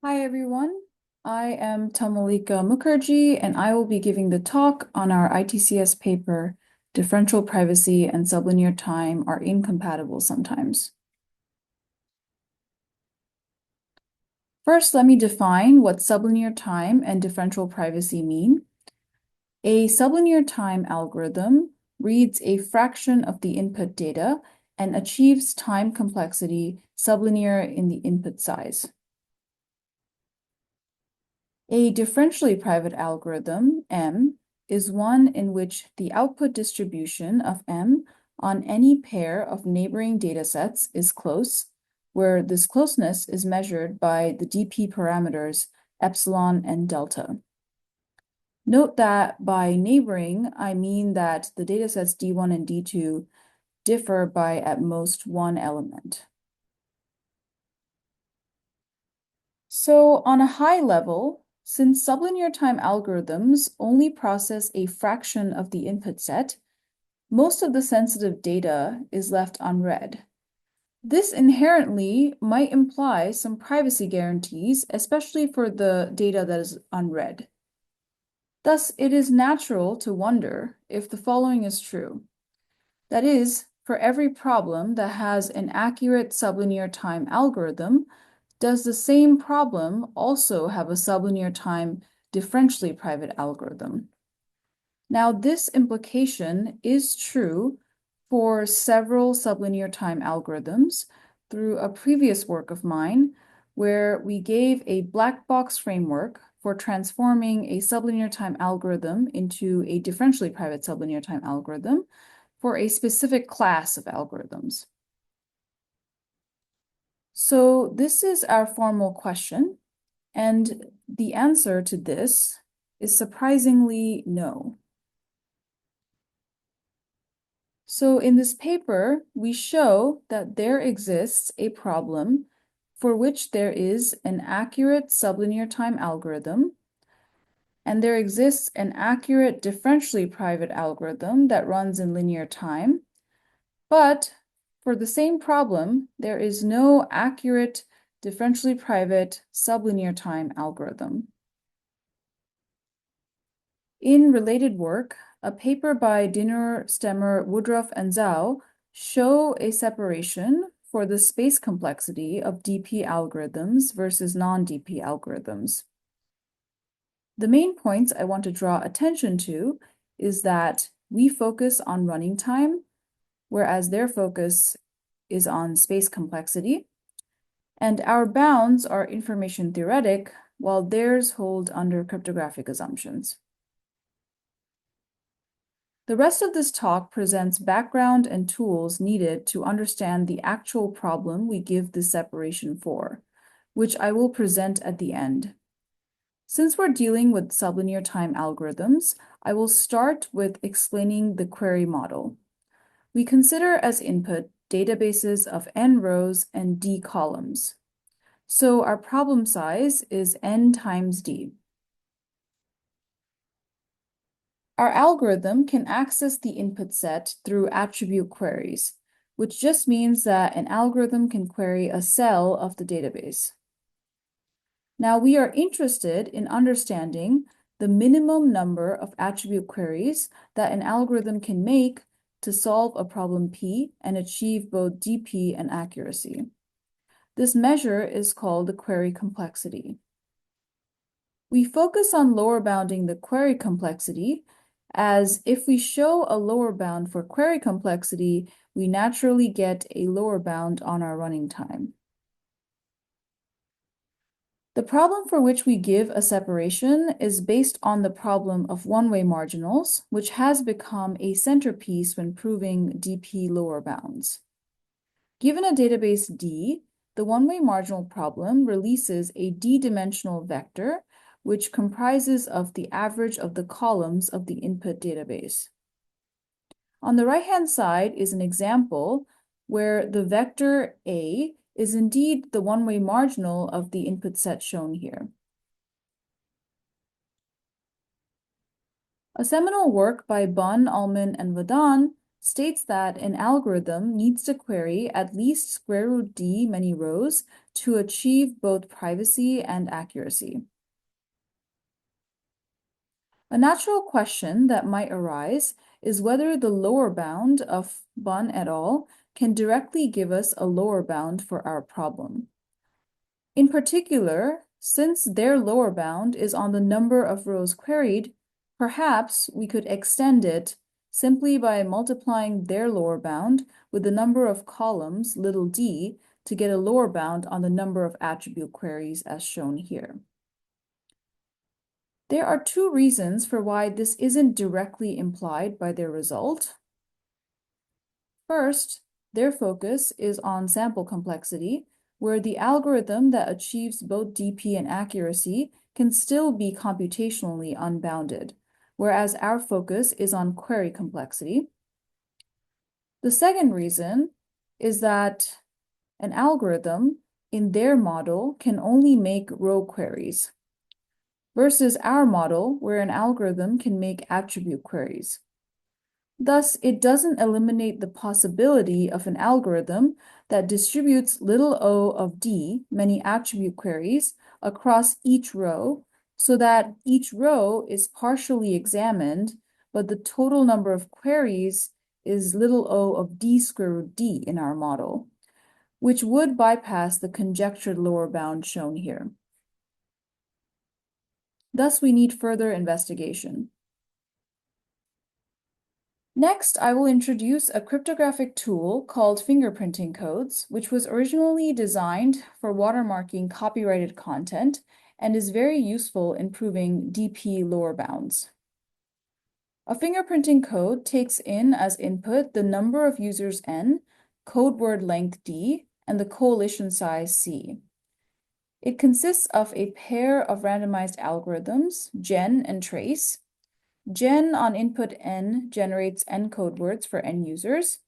Hi everyone, I am Tamalika Mukherjee and I will be giving the talk on our ITCS paper, Differential Privacy and Sublinear Time are Incompatible Sometimes. First, let me define what sublinear time and differential privacy mean. A sublinear time algorithm reads a fraction of the input data and achieves time complexity sublinear in the input size. A differentially private algorithm, M, is one in which the output distribution of M on any pair of neighboring datasets is close, where this closeness is measured by the DP parameters epsilon and delta. Note that by neighboring, I mean that the datasets D1 and D2 differ by at most one element. So on a high level, since sublinear time algorithms only process a fraction of the input set, most of the sensitive data is left unread. This inherently might imply some privacy guarantees, especially for the data that is unread. Thus, it is natural to wonder if the following is true. That is, for every problem that has an accurate sublinear time algorithm, does the same problem also have a sublinear time differentially private algorithm? Now, this implication is true for several sublinear time algorithms through a previous work of mine, where we gave a black box framework for transforming a sublinear time algorithm into a differentially private sublinear time algorithm for a specific class of algorithms. So this is our formal question, and the answer to this is surprisingly no. So in this paper, we show that there exists a problem for which there is an accurate sublinear time algorithm, and there exists an accurate differentially private algorithm that runs in linear time, but for the same problem, there is no accurate differentially private sublinear time algorithm. In related work, a paper by Dinur, Stemmer, Woodruff, and Zhao show a separation for the space complexity of DP algorithms versus non-DP algorithms. The main points I want to draw attention to is that we focus on running time, whereas their focus is on space complexity, and our bounds are information theoretic, while theirs hold under cryptographic assumptions. The rest of this talk presents background and tools needed to understand the actual problem we give this separation for, which I will present at the end. Since we're dealing with sublinear time algorithms, I will start with explaining the query model. We consider as input databases of n rows and d columns. So our problem size is n times d. Our algorithm can access the input set through attribute queries, which just means that an algorithm can query a cell of the database. Now we are interested in understanding the minimum number of attribute queries that an algorithm can make to solve a problem P and achieve both DP and accuracy. This measure is called the query complexity. We focus on lower bounding the query complexity, as if we show a lower bound for query complexity, we naturally get a lower bound on our running time. The problem for which we give a separation is based on the problem of one-way marginals, which has become a centerpiece when proving DP lower bounds. Given a database D, the one-way marginal problem releases a d-dimensional vector which comprises of the average of the columns of the input database. On the right-hand side is an example where the vector A is indeed the one-way marginal of the input set shown here. A seminal work by Bunn, Ullman, and Vadan states that an algorithm needs to query at least square root d many rows to achieve both privacy and accuracy. A natural question that might arise is whether the lower bound of Bun et al. Can directly give us a lower bound for our problem. In particular, since their lower bound is on the number of rows queried, perhaps we could extend it simply by multiplying their lower bound with the number of columns, little d, to get a lower bound on the number of attribute queries as shown here. There are two reasons for why this isn't directly implied by their result. First, their focus is on sample complexity, where the algorithm that achieves both DP and accuracy can still be computationally unbounded, whereas our focus is on query complexity. The second reason is that an algorithm in their model can only make row queries, versus our model where an algorithm can make attribute queries. Thus, it doesn't eliminate the possibility of an algorithm that distributes little o of d, many attribute queries, across each row, so that each row is partially examined, but the total number of queries is little o of d square root d in our model, which would bypass the conjectured lower bound shown here. Thus, we need further investigation. Next, I will introduce a cryptographic tool called fingerprinting codes, which was originally designed for watermarking copyrighted content and is very useful in proving DP lower bounds. A fingerprinting code takes in as input the number of users n, code word length d, and the coalition size c. It consists of a pair of randomized algorithms, gen and trace. Gen on input n generates n code words for n users,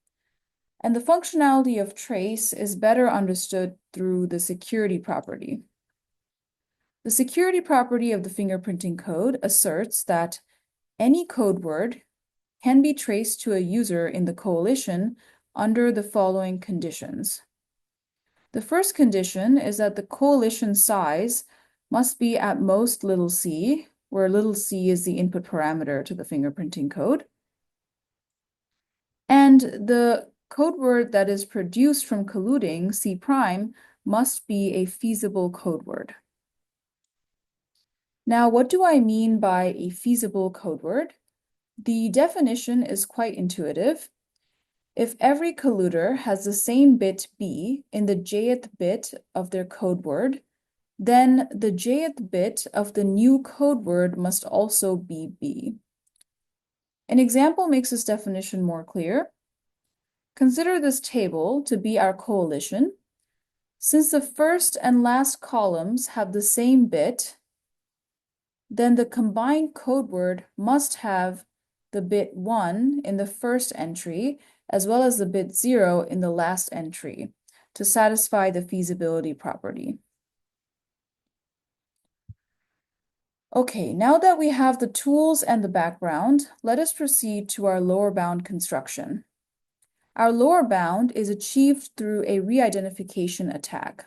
and the functionality of trace is better understood through the security property. The security property of the fingerprinting code asserts that any code word can be traced to a user in the coalition under the following conditions. The first condition is that the coalition size must be at most little c, where little c is the input parameter to the fingerprinting code. And the code word that is produced from colluding, C prime, must be a feasible code word. Now, what do I mean by a feasible code word? The definition is quite intuitive. If every colluder has the same bit b in the jth bit of their code word, then the jth bit of the new code word must also be b. An example makes this definition more clear. Consider this table to be our coalition. Since the first and last columns have the same bit, then the combined code word must have the bit 1 in the first entry, as well as the bit 0 in the last entry, to satisfy the feasibility property. Okay, now that we have the tools and the background, let us proceed to our lower bound construction. Our lower bound is achieved through a re-identification attack.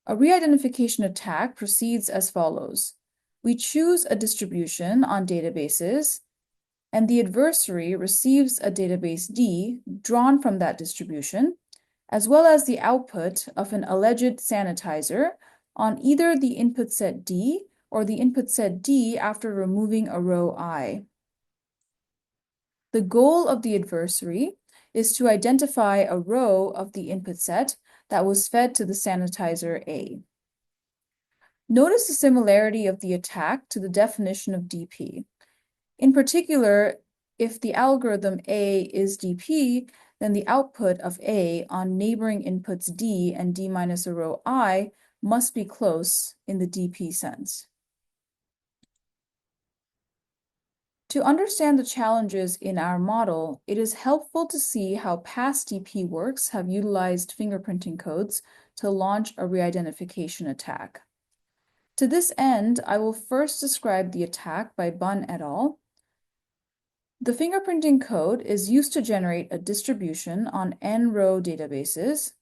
A re-identification attack proceeds as follows. We choose a distribution on databases, and the adversary receives a database D drawn from that distribution, as well as the output of an alleged sanitizer on either the input set D or the input set D after removing a row I. The goal of the adversary is to identify a row of the input set that was fed to the sanitizer A. Notice the similarity of the attack to the definition of DP. In particular, if the algorithm A is DP, then the output of A on neighboring inputs D and D minus a row I must be close in the DP sense. To understand the challenges in our model, it is helpful to see how past DP works have utilized fingerprinting codes to launch a re-identification attack. To this end, I will first describe the attack by Bun et al. The fingerprinting code is used to generate a distribution on n-row databases.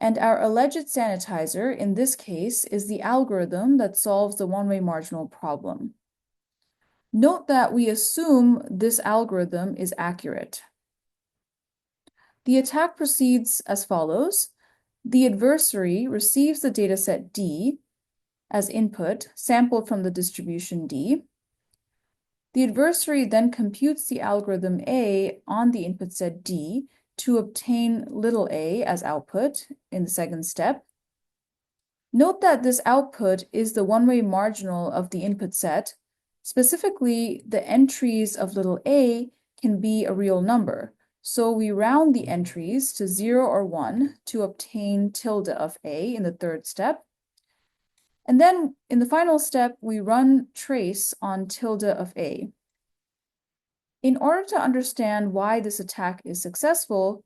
And our alleged sanitizer in this case is the algorithm that solves the one-way marginal problem. Note that we assume this algorithm is accurate. The attack proceeds as follows. The adversary receives the dataset D as input, sampled from the distribution D. The adversary then computes the algorithm A on the input set D to obtain little a as output in the second step. Note that this output is the one-way marginal of the input set. Specifically, the entries of little a can be a real number. So we round the entries to 0 or 1 to obtain tilde of a in the third step. And then in the final step, we run trace on tilde of a. In order to understand why this attack is successful,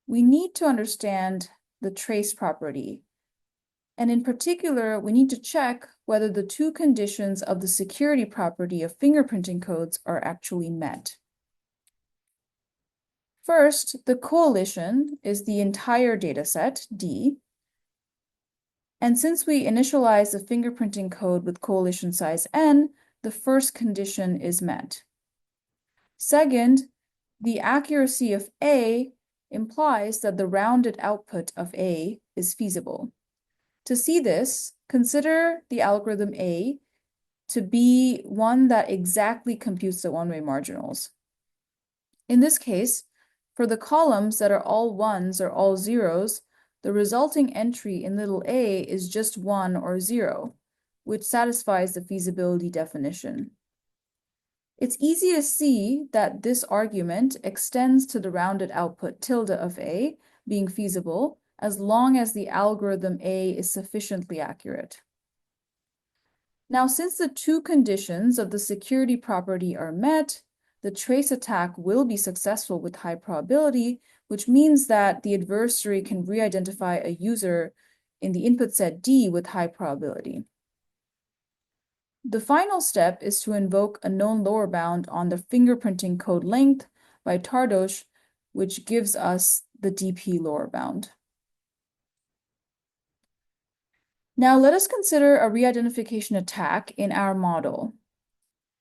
we need to understand the trace property. And in particular, we need to check whether the two conditions of the security property of fingerprinting codes are actually met. First, the coalition is the entire dataset, D. And since we initialize the fingerprinting code with coalition size n, the first condition is met. Second, the accuracy of A implies that the rounded output of A is feasible. To see this, consider the algorithm A to be one that exactly computes the one-way marginals. In this case, for the columns that are all ones or all zeros, the resulting entry in little a is just 1 or 0, which satisfies the feasibility definition. It's easy to see that this argument extends to the rounded output tilde of a being feasible as long as the algorithm A is sufficiently accurate. Now, since the two conditions of the security property are met, the trace attack will be successful with high probability, which means that the adversary can re-identify a user in the input set D with high probability. The final step is to invoke a known lower bound on the fingerprinting code length by Tardosh, which gives us the DP lower bound. Now let us consider a re-identification attack in our model.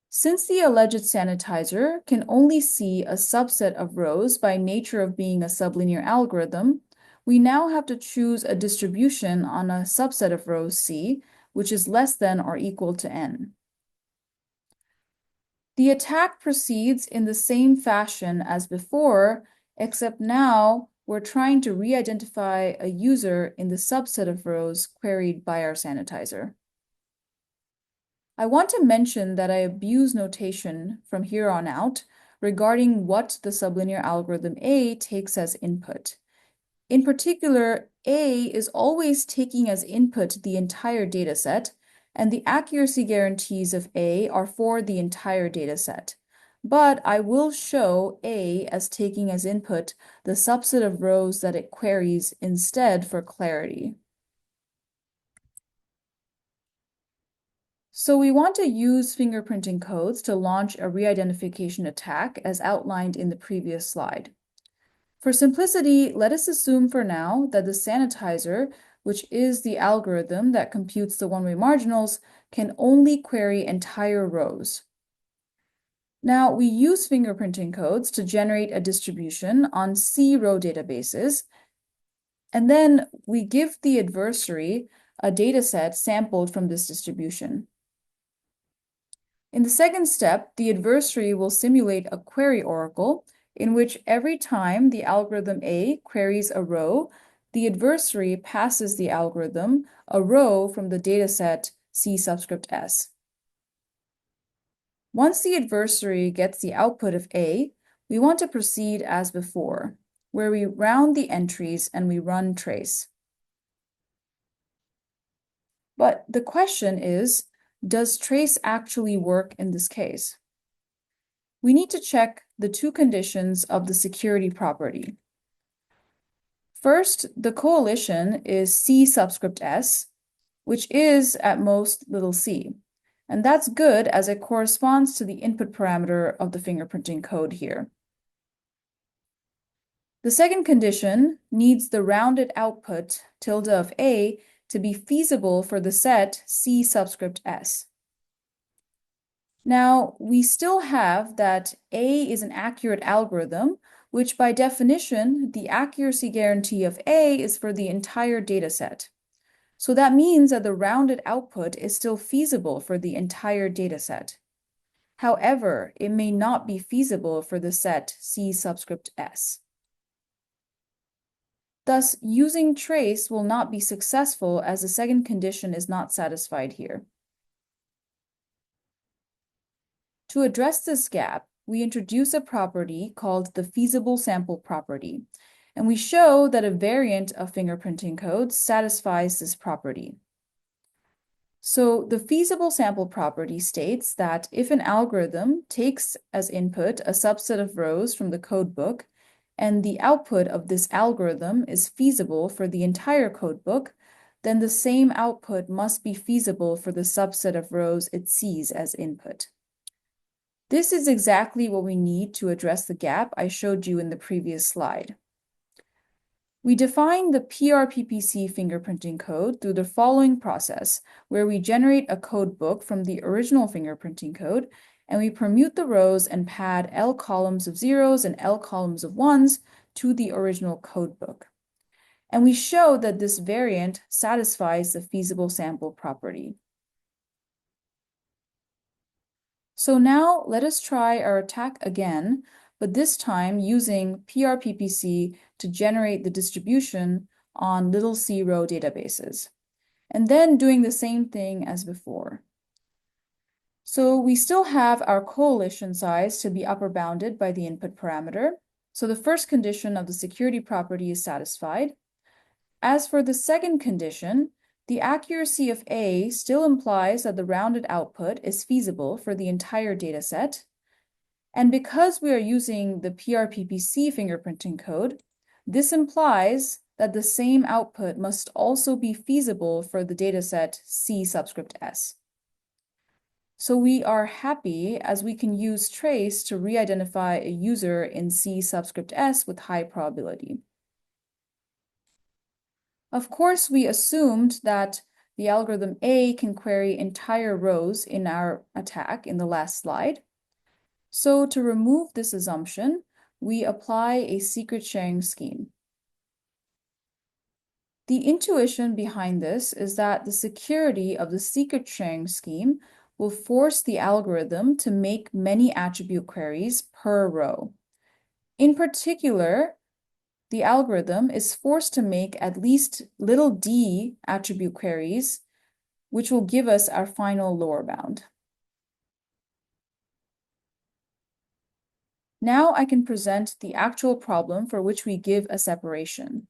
Since the alleged sanitizer can only see a subset of rows by nature of being a sublinear algorithm, we now have to choose a distribution on a subset of rows C, which is less than or equal to n. The attack proceeds in the same fashion as before, except now we're trying to re-identify a user in the subset of rows queried by our sanitizer. I want to mention that I abuse notation from here on out regarding what the sublinear algorithm A takes as input. In particular, A is always taking as input the entire dataset, and the accuracy guarantees of A are for the entire dataset. But I will show A as taking as input the subset of rows that it queries instead for clarity. So we want to use fingerprinting codes to launch a re-identification attack as outlined in the previous slide. For simplicity, let us assume for now that the sanitizer, which is the algorithm that computes the one-way marginals, can only query entire rows. Now, we use fingerprinting codes to generate a distribution on C row databases, and then we give the adversary a dataset sampled from this distribution. In the second step, the adversary will simulate a query oracle in which every time the algorithm A queries a row, the adversary passes the algorithm a row from the dataset C subscript S. Once the adversary gets the output of A, we want to proceed as before, where we round the entries and we run trace. But the question is, does trace actually work in this case? We need to check the two conditions of the security property. First, the coalition is C subscript S, which is at most little c. And that's good as it corresponds to the input parameter of the fingerprinting code here. The second condition needs the rounded output tilde of A to be feasible for the set C subscript S. Now, we still have that A is an accurate algorithm, which by definition, the accuracy guarantee of A is for the entire data set. So that means that the rounded output is still feasible for the entire data set. However, it may not be feasible for the set C subscript S. Thus, using trace will not be successful as the second condition is not satisfied here. To address this gap, we introduce a property called the feasible sample property, and we show that a variant of fingerprinting code satisfies this property. So the feasible sample property states that if an algorithm takes as input a subset of rows from the codebook, and the output of this algorithm is feasible for the entire codebook, then the same output must be feasible for the subset of rows it sees as input. This is exactly what we need to address the gap I showed you in the previous slide. We define the PRPPC fingerprinting code through the following process, where we generate a code book from the original fingerprinting code, and we permute the rows and pad L columns of zeros and L columns of ones to the original code book. And we show that this variant satisfies the feasible sample property. So now let us try our attack again, but this time using PRPPC to generate the distribution on little c row databases, and then doing the same thing as before. So we still have our coalition size to be upper bounded by the input parameter. So the first condition of the security property is satisfied. As for the second condition, the accuracy of A still implies that the rounded output is feasible for the entire dataset. And because we are using the PRPPC fingerprinting code, this implies that the same output must also be feasible for the dataset C subscript S. So we are happy as we can use trace to re-identify a user in C subscript S with high probability. Of course, we assumed that the algorithm A can query entire rows in our attack in the last slide. So to remove this assumption, we apply a secret sharing scheme. The intuition behind this is that the security of the secret sharing scheme will force the algorithm to make many attribute queries per row. In particular, the algorithm is forced to make at least little d attribute queries, which will give us our final lower bound. Now I can present the actual problem for which we give a separation.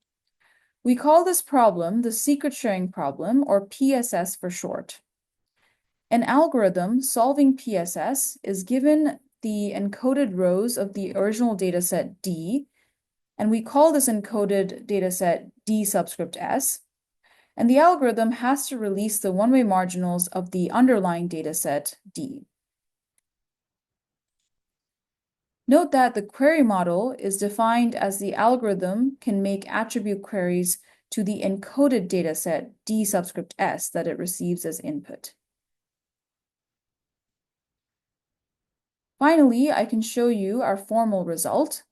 We call this problem the secret sharing problem, or PSS for short. An algorithm solving PSS is given the encoded rows of the original dataset D, and we call this encoded dataset D subscript S, and the algorithm has to release the one-way marginals of the underlying dataset D. Note that the query model is defined as the algorithm can make attribute queries to the encoded dataset D subscript S that it receives as input. Finally, I can show you our formal result.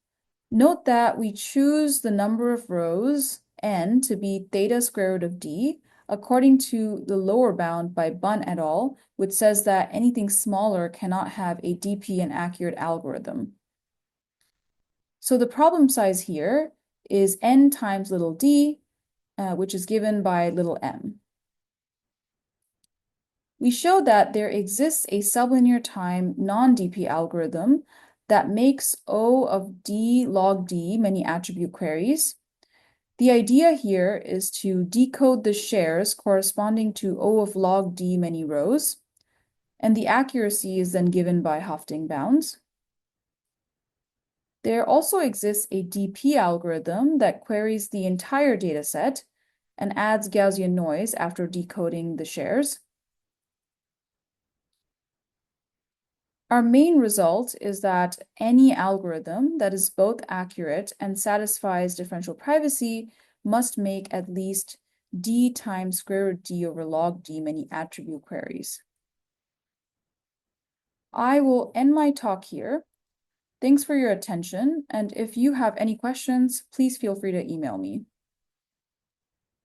Note that we choose the number of rows n to be theta square root of d according to the lower bound by Bunn et al., which says that anything smaller cannot have a DP and accurate algorithm. So the problem size here is n times little d, which is given by little m. We show that there exists a sublinear time non-DP algorithm that makes O of d log d many attribute queries. The idea here is to decode the shares corresponding to O of log d many rows, and the accuracy is then given by Hofting bounds. There also exists a DP algorithm that queries the entire dataset and adds Gaussian noise after decoding the shares. Our main result is that any algorithm that is both accurate and satisfies differential privacy must make at least d times square root d over log d many attribute queries. I will end my talk here. Thanks for your attention, and if you have any questions, please feel free to email me.